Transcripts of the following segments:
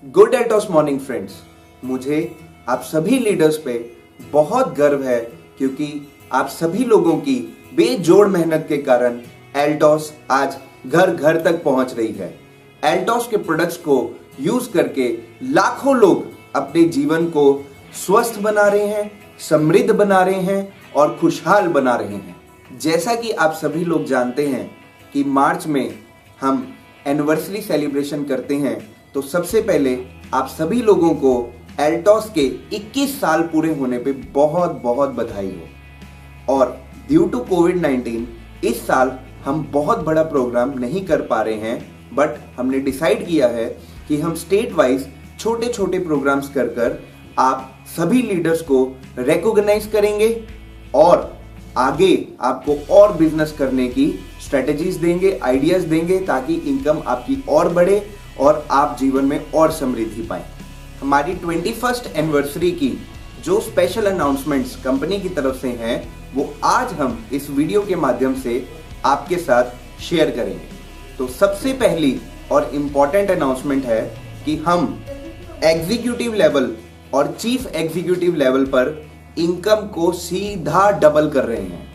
Good Altos morning friends, मुझे आप सभी लीडर्स पे बहुत गर्व है क्योंकि आप सभी लोगों की बेजोड़ मेहनत के कारण एल्टॉस आज घर घर तक पहुंच रही है। एल्टॉस के प्रोडक्ट्स को यूज करके लाखों लोग अपने जीवन को स्वस्थ बना रहे हैं, समृद्ध बना रहे हैं और खुशहाल बना रहे हैं। जैसा कि आप सभी लोग जानते हैं कि मार्च में हम एनिवर्सरी सेलिब्रेशन करते हैं, तो सबसे पहले आप सभी लोगों को एल्टॉस के 21 साल पूरे होने पे बहुत बहुत बधाई हो। और ड्यू टू कोविड-19 इस साल हम बहुत बड़ा प्रोग्राम नहीं कर पा रहे हैं, बट हमने डिसाइड किया है कि हम स्टेट वाइज छोटे छोटे प्रोग्राम्स कर कर आप सभी लीडर्स को रिकॉग्नाइज करेंगे और आगे आपको और बिजनेस करने की स्ट्रेटेजीज देंगे, आइडियाज देंगे, ताकि इनकम आपकी और बढ़े और आप जीवन में और समृद्धि पाएं। हमारी 21st एनिवर्सरी की जो स्पेशल अनाउंसमेंट्स कंपनी की तरफ से हैं, वो आज हम इस वीडियो के माध्यम से आपके साथ शेयर करेंगे। तो सबसे पहली और इम्पॉर्टेंट अनाउंसमेंट है कि हम एग्जीक्यूटिव लेवल और चीफ एग्जीक्यूटिव लेवल पर इनकम को सीधा डबल कर रहे हैं।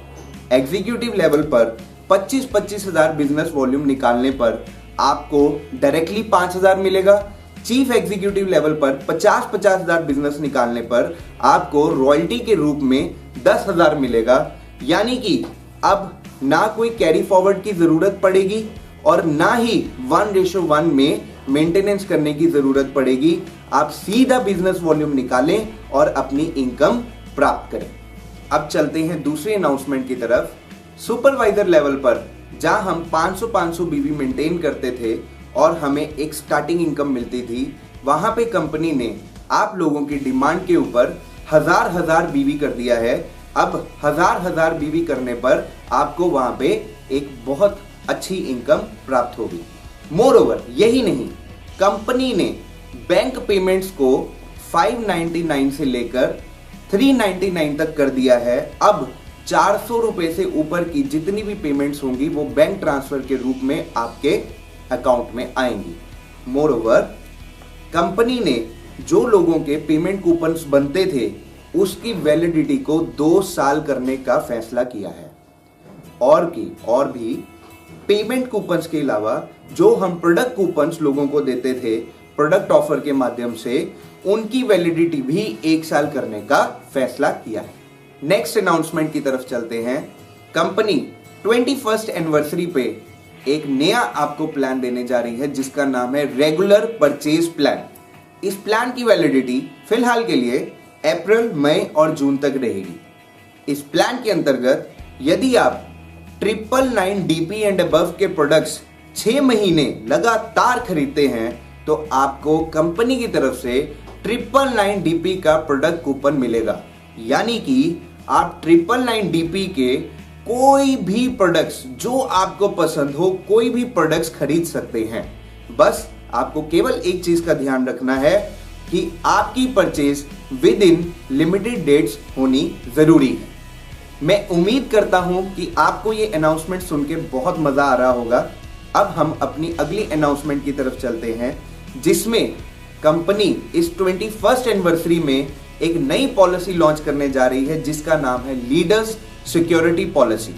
एग्जीक्यूटिव लेवल पर 25-25 हजार बिजनेस वॉल्यूम निकालने पर आपको डायरेक्टली 5,000 मिलेगा। चीफ एग्जीक्यूटिव लेवल पर 50-50 हजार बिजनेस निकालने पर आपको रॉयल्टी के रूप में 10,000 मिलेगा। यानी कि अब ना कोई कैरी फॉरवर्ड की जरूरत पड़ेगी और ना ही 1:1 में मेंटेनेंस करने की जरूरत पड़ेगी। आप सीधा बिजनेस वॉल्यूम निकालें और अपनी इनकम प्राप्त करें। अब चलते हैं दूसरे अनाउंसमेंट की तरफ। सुपरवाइजर लेवल पर जहां हम 500 बीवी मेंटेन करते थे और हमें एक स्टार्टिंग इनकम मिलती थी, वहां पे कंपनी ने आप लोगों की डिमांड के ऊपर हजार बीवी कर दिया है। अब हजार बीवी करने पर आपको वहां पे एक बहुत अच्छी इनकम प्राप्त होगी। मोरओवर यही नहीं, कंपनी ने बैंक पेमेंट्स को 599 से लेकर 399 तक कर दिया है। अब 400 रुपए से ऊपर की जितनी भी पेमेंट्स होंगी वो बैंक ट्रांसफर के रूप में आपके अकाउंट में आएंगी। मोरओवर कंपनी ने जो लोगों के पेमेंट कूपन्स बनते थे उसकी वैलिडिटी को 2 साल करने का फैसला किया है। और भी पेमेंट कूपन्स के अलावा जो हम प्रोडक्ट कूपन्स लोगों को देते थे प्रोडक्ट ऑफर के माध्यम से, उनकी वैलिडिटी भी 1 साल करने का फैसला किया है। नेक्स्ट अनाउंसमेंट की तरफ चलते हैं। कंपनी 21st एनिवर्सरी पे एक नया आपको प्लान देने जा रही है जिसका नाम है रेगुलर परचेज प्लान। इस प्लान की वैलिडिटी फिलहाल के लिए अप्रैल, मई और जून तक रहेगी। इस प्लान के अंतर्गत यदि आप 999 DP एंड अबव के प्रोडक्ट्स 6 महीने लगातार खरीदते हैं तो आपको कंपनी की तरफ से 999 DP का प्रोडक्ट कूपन मिलेगा। यानी कि आप 999 DP के कोई भी प्रोडक्ट्स जो आपको पसंद हो, कोई भी प्रोडक्ट्स खरीद सकते हैं। बस आपको केवल एक चीज का ध्यान रखना है कि आपकी purchase within limited dates होनी जरूरी है। मैं उम्मीद करता हूं कि आपको ये अनाउंसमेंट सुन के बहुत मजा आ रहा होगा। अब हम अपनी अगली अनाउंसमेंट की तरफ चलते हैं, जिसमें कंपनी इस 21st एनिवर्सरी में एक नई पॉलिसी लॉन्च करने जा रही है जिसका नाम है लीडर्स सिक्योरिटी पॉलिसी।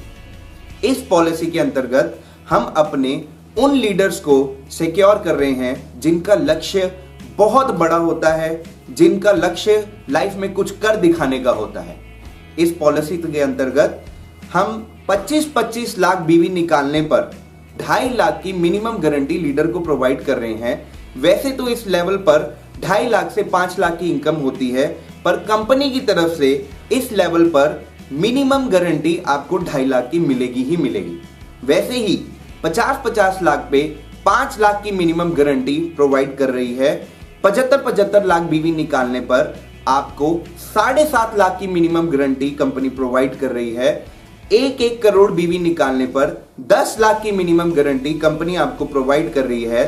इस पॉलिसी के अंतर्गत हम अपने उन लीडर्स को सिक्योर कर रहे हैं जिनका लक्ष्य बहुत बड़ा होता है, जिनका लक्ष्य लाइफ में कुछ कर दिखाने का होता है। इस पॉलिसी के अंतर्गत हम 25-25 लाख बीवी निकालने पर 2.5 लाख की मिनिमम गारंटी लीडर को प्रोवाइड कर रहे हैं। वैसे तो इस लेवल पर 2.5 लाख से 5 लाख की इनकम होती है, पर कंपनी की तरफ से इस लेवल पर मिनिमम गारंटी आपको 2.5 लाख की मिलेगी ही मिलेगी। वैसे ही 50-50 लाख पे 5 लाख की मिनिमम गारंटी प्रोवाइड कर रही है। 75-75 लाख बीवी निकालने पर आपको 7.5 लाख की मिनिमम गारंटी कंपनी प्रोवाइड कर रही है। 1 करोड़ बीवी निकालने पर 10 लाख की मिनिमम गारंटी कंपनी आपको प्रोवाइड कर रही है।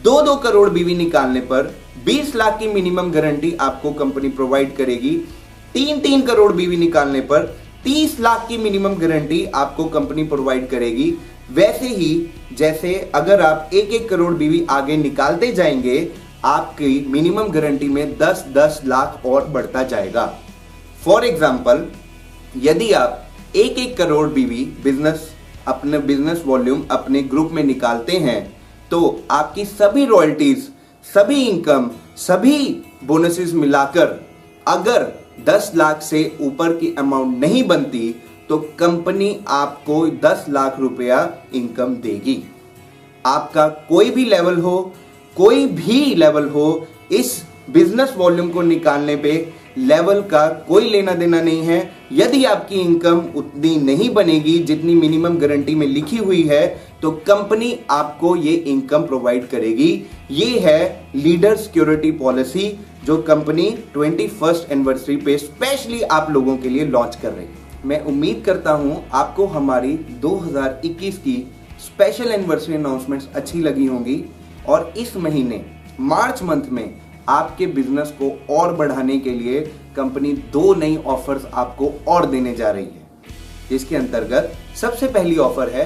2 करोड़ बीवी निकालने पर 20 लाख की मिनिमम गारंटी आपको कंपनी प्रोवाइड करेगी। 3 करोड़ बीवी निकालने पर 30 लाख की मिनिमम गारंटी आपको कंपनी प्रोवाइड करेगी। वैसे ही जैसे अगर आप 1 करोड़ बीवी आगे निकालते जाएंगे, आपकी मिनिमम गारंटी में 10-10 लाख और बढ़ता जाएगा। फॉर एग्जाम्पल, यदि आप 1-1 करोड़ बीवी अपने बिजनेस वॉल्यूम अपने ग्रुप में निकालते हैं तो आपकी सभी रॉयल्टीज, सभी इनकम, सभी बोनसेस मिलाकर अगर 10 लाख से ऊपर की अमाउंट नहीं बनती तो कंपनी आपको 10 लाख रुपया इनकम देगी। आपका कोई भी लेवल हो, इस बिजनेस वॉल्यूम को निकालने पे लेवल का कोई लेना देना नहीं है। यदि आपकी इनकम उतनी नहीं बनेगी जितनी मिनिमम गारंटी में लिखी हुई है तो कंपनी आपको ये इनकम प्रोवाइड करेगी। ये है लीडर सिक्योरिटी पॉलिसी जो कंपनी 21st एनिवर्सरी पे स्पेशली आप लोगों के लिए लॉन्च कर रही है। मैं उम्मीद करता हूं आपको हमारी 2021 की स्पेशल एनिवर्सरी अनाउंसमेंट्स अच्छी लगी होंगी और इस महीने मार्च मंथ में आपके बिजनेस को और बढ़ाने के लिए कंपनी 2 नई ऑफर्स आपको और देने जा रही है। जिसके अंतर्गत सबसे पहली ऑफर है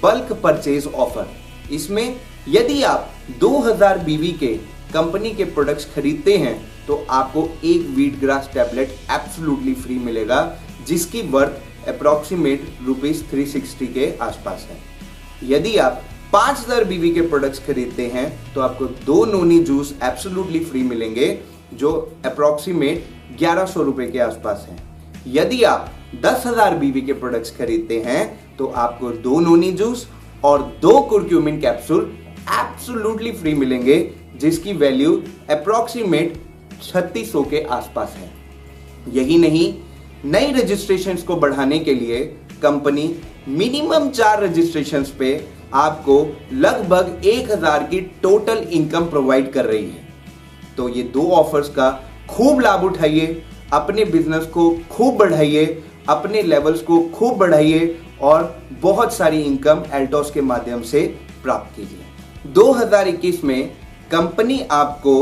बल्क परचेज ऑफर। इसमें यदि आप 2000 बीवी के कंपनी के प्रोडक्ट्स खरीदते हैं तो आपको एक wheat grass tablet absolutely free मिलेगा, जिसकी वर्थ अप्रॉक्सीमेट ₹360 के आसपास है। यदि आप 5000 बीवी के प्रोडक्ट्स खरीदते हैं तो आपको 2 नोनी जूस एब्सोल्युटली फ्री मिलेंगे जो अप्रॉक्सीमेट ₹1100 के आसपास है। यदि आप 10,000 बीवी के प्रोडक्ट्स खरीदते हैं तो आपको 2 नोनी जूस और 2 कुरक्यूमिन कैप्सूल एब्सोल्युटली फ्री मिलेंगे, जिसकी वैल्यू अप्रॉक्सीमेट 3600 के आसपास है। यही नहीं, नई रजिस्ट्रेशंस को बढ़ाने के लिए कंपनी मिनिमम 4 रजिस्ट्रेशंस पे आपको लगभग 1000 की टोटल इनकम प्रोवाइड कर रही है। तो ये 2 ऑफर्स का खूब लाभ उठाइए, अपने बिजनेस को खूब बढ़ाइए, अपने लेवल्स को खूब बढ़ाइए और बहुत सारी इनकम एल्टोस के माध्यम से प्राप्त कीजिए। 2021 में कंपनी आपको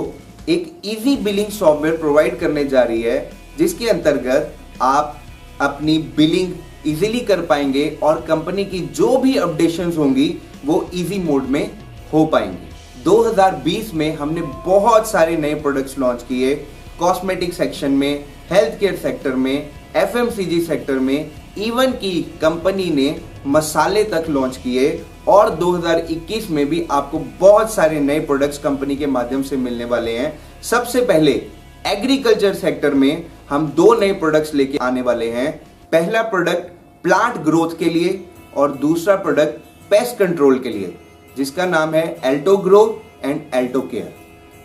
एक इजी बिलिंग सॉफ्टवेयर प्रोवाइड करने जा रही है, जिसके अंतर्गत आप अपनी बिलिंग इजीली कर पाएंगे और कंपनी की जो भी अपडेशंस होंगी वो इजी मोड में हो पाएंगी। 2020 में हमने बहुत सारे नए प्रोडक्ट्स लॉन्च किए, कॉस्मेटिक सेक्शन में, हेल्थ केयर सेक्टर में, एफएमसीजी सेक्टर में, इवन की कंपनी ने मसाले तक लॉन्च किए और 2021 में भी आपको बहुत सारे नए प्रोडक्ट्स कंपनी के माध्यम से मिलने वाले हैं। सबसे पहले एग्रीकल्चर सेक्टर में हम 2 नए प्रोडक्ट्स लेके आने वाले हैं। पहला प्रोडक्ट प्लांट ग्रोथ के लिए और दूसरा प्रोडक्ट पेस्ट कंट्रोल के लिए, जिसका नाम है Alto grow and Alto care.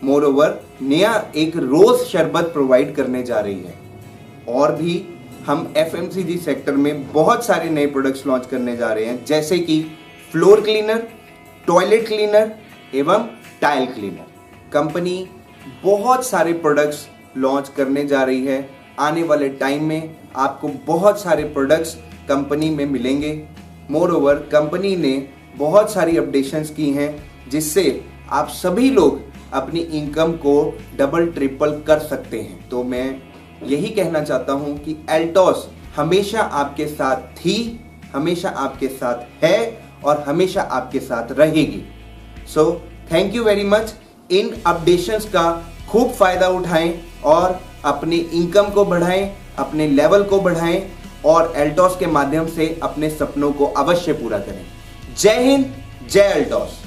More over नया एक रोज शरबत प्रोवाइड करने जा रही है और भी हम एफएमसीजी सेक्टर में बहुत सारे नए प्रोडक्ट्स लॉन्च करने जा रहे हैं, जैसे कि फ्लोर क्लीनर, टॉयलेट क्लीनर एवं टाइल क्लीनर। कंपनी बहुत सारे प्रोडक्ट्स लॉन्च करने जा रही है। आने वाले टाइम में आपको बहुत सारे प्रोडक्ट्स कंपनी में मिलेंगे। मोर ओवर कंपनी ने बहुत सारी अपडेशंस की हैं, जिससे आप सभी लोग अपनी इनकम को डबल ट्रिपल कर सकते हैं। तो मैं यही कहना चाहता हूं कि एल्टोस हमेशा आपके साथ थी, हमेशा आपके साथ है और हमेशा आपके साथ रहेगी। So thank you very much. In updations का खूब फायदा उठाएं और अपनी इनकम को बढ़ाएं, अपने लेवल को बढ़ाएं और एल्टोस के माध्यम से अपने सपनों को अवश्य पूरा करें। जय हिंद, जय एल्टोस।